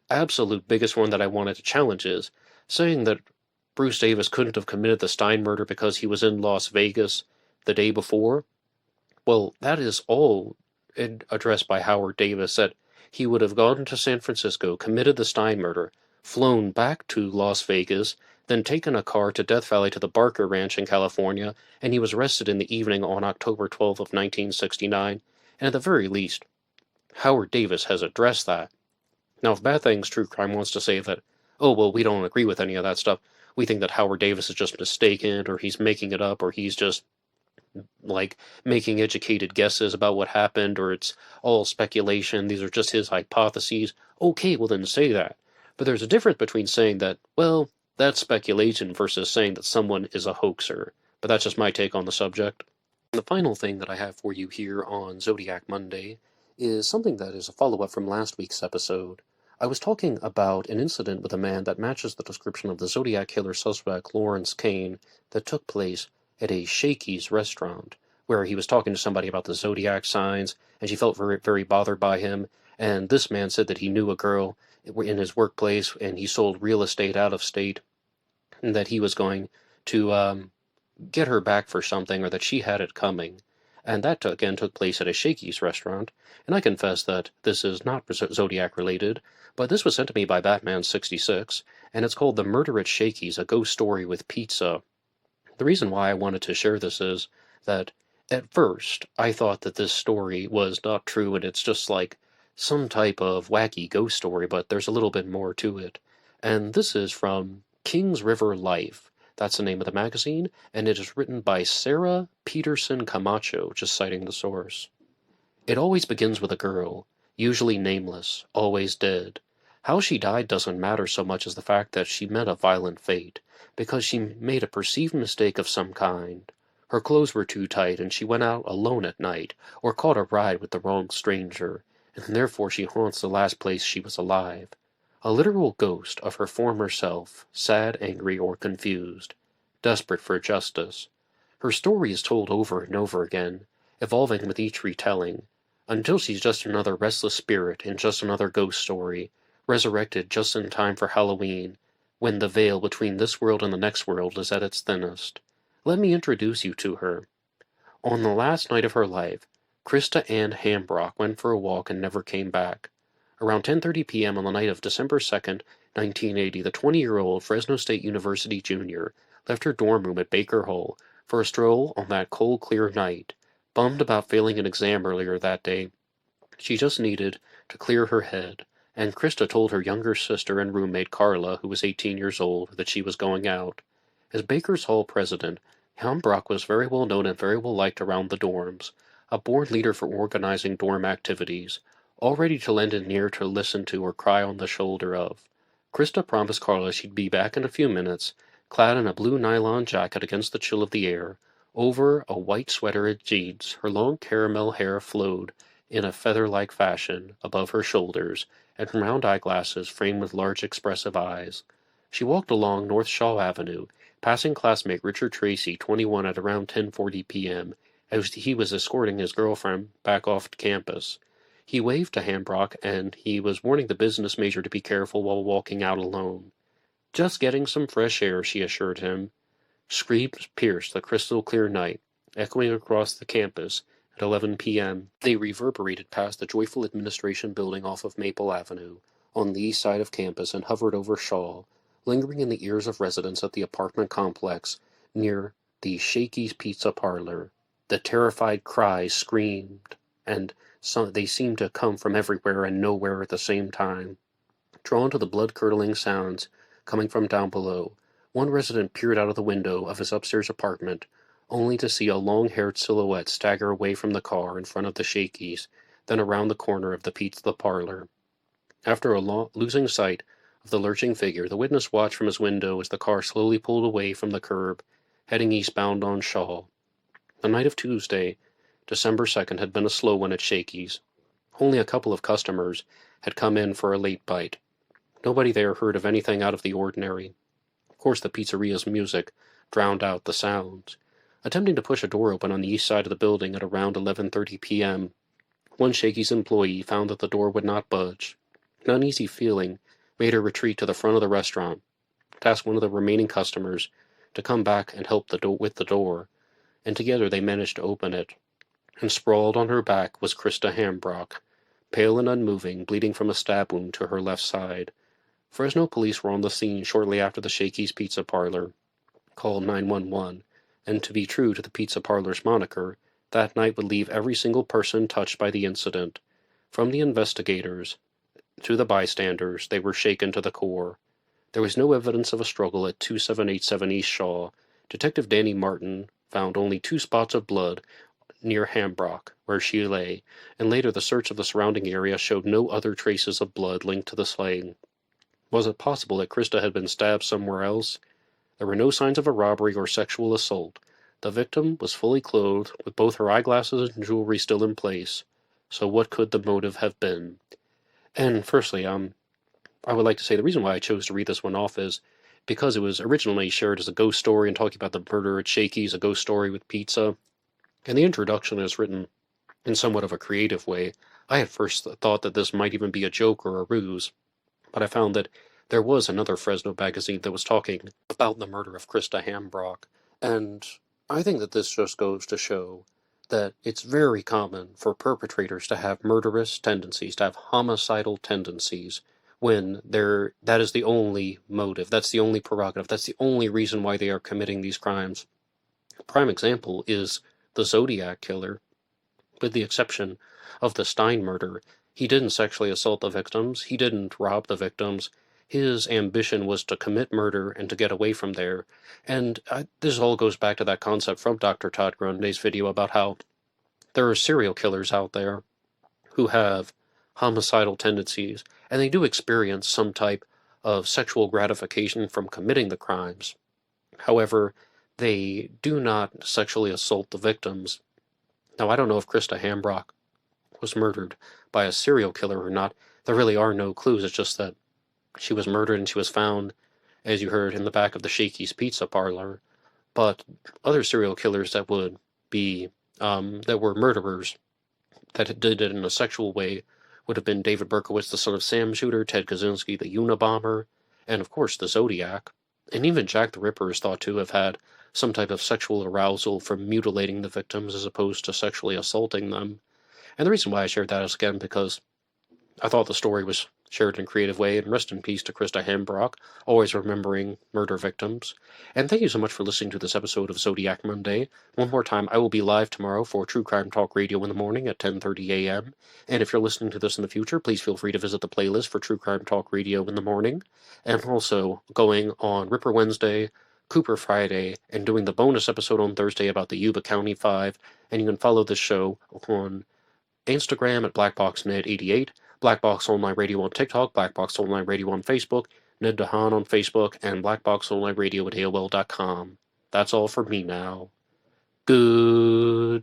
biggest one that I wanted to challenge is saying that Bruce Davis couldn't have committed the Stein murder because he was in Las Vegas the day before. Well, that is all addressed by Howard Davis, that he would have gone to San Francisco, committed the Stein murder, flown back to Las Vegas, then taken a car to Death Valley to the Barker Ranch in California, and he was arrested in the evening on October 12th of 1969, and at the very least, Howard Davis has addressed that. Now, if Bad Things True Crime wants to say that, oh, well, we don't agree with any of that stuff, we think that Howard Davis is just mistaken, or he's making it up, or he's just, like, making educated guesses about what happened, or it's all speculation, these are just his hypotheses, okay, well then say that. But there's a difference between saying that, well, that's speculation versus saying that someone is a hoaxer. But that's just my take on the subject. And the final thing that I have for you here on Zodiac Monday is something that is a follow-up from last week's episode. I was talking about an incident with a man that matches the description of the Zodiac Killer suspect Lawrence Kane that took place at a Shakey's restaurant, where he was talking to somebody about the zodiac signs, and she felt very, very bothered by him, and this man said that he knew a girl in his workplace, and he sold real estate out of state, and that he was going to get her back for something, or that she had it coming. And that, again, took place at a Shakey's restaurant, and I confess that this is not Zodiac-related, but this was sent to me by Batman66, and it's called The Murder at Shakey's, a Ghost Story with Pizza. The reason why I wanted to share this is that, at first, I thought that this story was not true, and it's just like some type of wacky ghost story, but there's a little bit more to it. And this is from Kings River Life. That's the name of the magazine, and it is written by Sarah Peterson Camacho, just citing the source. It always begins with a girl, usually nameless, always dead. How she died doesn't matter so much as the fact that she met a violent fate, because she made a perceived mistake of some kind. Her clothes were too tight, and she went out alone at night, or caught a ride with the wrong stranger, and therefore she haunts the last place she was alive. A literal ghost of her former self, sad, angry, or confused, desperate for justice. Her story is told over and over again, evolving with each retelling, until she's just another restless spirit in just another ghost story, resurrected just in time for Halloween, when the veil between this world and the next world is at its thinnest. Let me introduce you to her. On the last night of her life, Christa Hambrock went for a walk and never came back. Around 10:30 p.m. on the night of December 2nd, 1980, the 20-year-old Fresno State University junior left her dorm room at Baker Hall for a stroll on that cold, clear night. Bummed about failing an exam earlier that day, she just needed to clear her head, and Christa told her younger sister and roommate Carla, who was 18 years old, that she was going out. As Baker's Hall president, Hambrock was very well known and very well liked around the dorms, a born leader for organizing dorm activities, all ready to lend an ear to listen to or cry on the shoulder of. Christa promised Carla she'd be back in a few minutes, clad in a blue nylon jacket against the chill of the air. Over a white sweater and jeans, her long caramel hair flowed in a feather-like fashion above her shoulders, and round eyeglasses framed with large expressive eyes. She walked along North Shaw Avenue, passing classmate Richard Tracy, 21, at around 10:40 p.m., as he was escorting his girlfriend back off campus. He waved to Hambrock, and he was warning the business major to be careful while walking out alone. "Just getting some fresh air," she assured him. Screams pierced the crystal-clear night, echoing across the campus. At 11 p.m., they reverberated past the joyful administration building off of Maple Avenue, on the east side of campus, and hovered over Shaw, lingering in the ears of residents at the apartment complex near the Shakey's Pizza Parlor. The terrified cries screamed, and they seemed to come from everywhere and nowhere at the same time. Drawn to the blood-curdling sounds coming from down below, one resident peered out of the window of his upstairs apartment, only to see a long-haired silhouette stagger away from the car in front of the Shakey's, then around the corner of the pizza parlor. After losing sight of the lurching figure, the witness watched from his window as the car slowly pulled away from the curb, heading eastbound on Shaw. The night of Tuesday, December 2nd, had been a slow one at Shakey's. Only a couple of customers had come in for a late bite. Nobody there heard of anything out of the ordinary. Of course, the pizzeria's music drowned out the sounds. Attempting to push a door open on the east side of the building at around 11:30 p.m., one Shakey's employee found that the door would not budge. An uneasy feeling made her retreat to the front of the restaurant, to ask one of the remaining customers to come back and help with the door, and together they managed to open it. And sprawled on her back was Christa Hambrock, pale and unmoving, bleeding from a stab wound to her left side. Fresno police were on the scene shortly after the Shakey's Pizza Parlor called 911, and to be true to the pizza parlor's moniker, that night would leave every single person touched by the incident. From the investigators to the bystanders, they were shaken to the core. There was no evidence of a struggle at 2787 East Shaw. Detective Danny Martin found only 2 spots of blood near Hambrock, where she lay, and later the search of the surrounding area showed no other traces of blood linked to the slaying. Was it possible that Christa had been stabbed somewhere else? There were no signs of a robbery or sexual assault. The victim was fully clothed, with both her eyeglasses and jewelry still in place. So what could the motive have been? And firstly, I would like to say the reason why I chose to read this one off is because it was originally shared as a ghost story and talking about the murder at Shakey's, a ghost story with pizza. And the introduction is written in somewhat of a creative way. I at first thought that this might even be a joke or a ruse, but I found that there was another Fresno magazine that was talking about the murder of Christa Hambrock, and I think that this just goes to show that it's very common for perpetrators to have murderous tendencies, to have homicidal tendencies, when that is the only motive, that's the only prerogative, that's the only reason why they are committing these crimes. A prime example is the Zodiac Killer. With the exception of the Stein murder, he didn't sexually assault the victims, he didn't rob the victims. His ambition was to commit murder and to get away from there. And this all goes back to that concept from Dr. Todd Grundy's video about how there are serial killers out there who have homicidal tendencies, and they do experience some type of sexual gratification from committing the crimes. However, they do not sexually assault the victims. Now, I don't know if Christa Hambrock was murdered by a serial killer or not. There really are no clues. It's just that she was murdered and she was found, as you heard, in the back of the Shakey's Pizza Parlor. But other serial killers that would be, that were murderers, that did it in a sexual way, would have been David Berkowitz, the son of Sam Shooter, Ted Kaczynski, the Unabomber, and of course the Zodiac. And even Jack the Ripper is thought to have had some type of sexual arousal from mutilating the victims as opposed to sexually assaulting them. And the reason why I shared that is, again, because I thought the story was shared in a creative way, and rest in peace to Christa Hambrock, always remembering murder victims. And thank you so much for listening to this episode of Zodiac Monday. One more time, I will be live tomorrow for True Crime Talk Radio in the morning at 10:30 a.m. And if you're listening to this in the future, please feel free to visit the playlist for True Crime Talk Radio in the morning. And also going on Ripper Wednesday, Cooper Friday, and doing the bonus episode on Thursday about the Yuba County 5. And you can follow this show on Instagram at BlackBoxNet88, Blackbox Online Radio on TikTok, Blackbox Online Radio on Facebook, Ned DeHaan on Facebook, and Blackbox Online Radio at AOL.com. That's all for me now. Goodbye.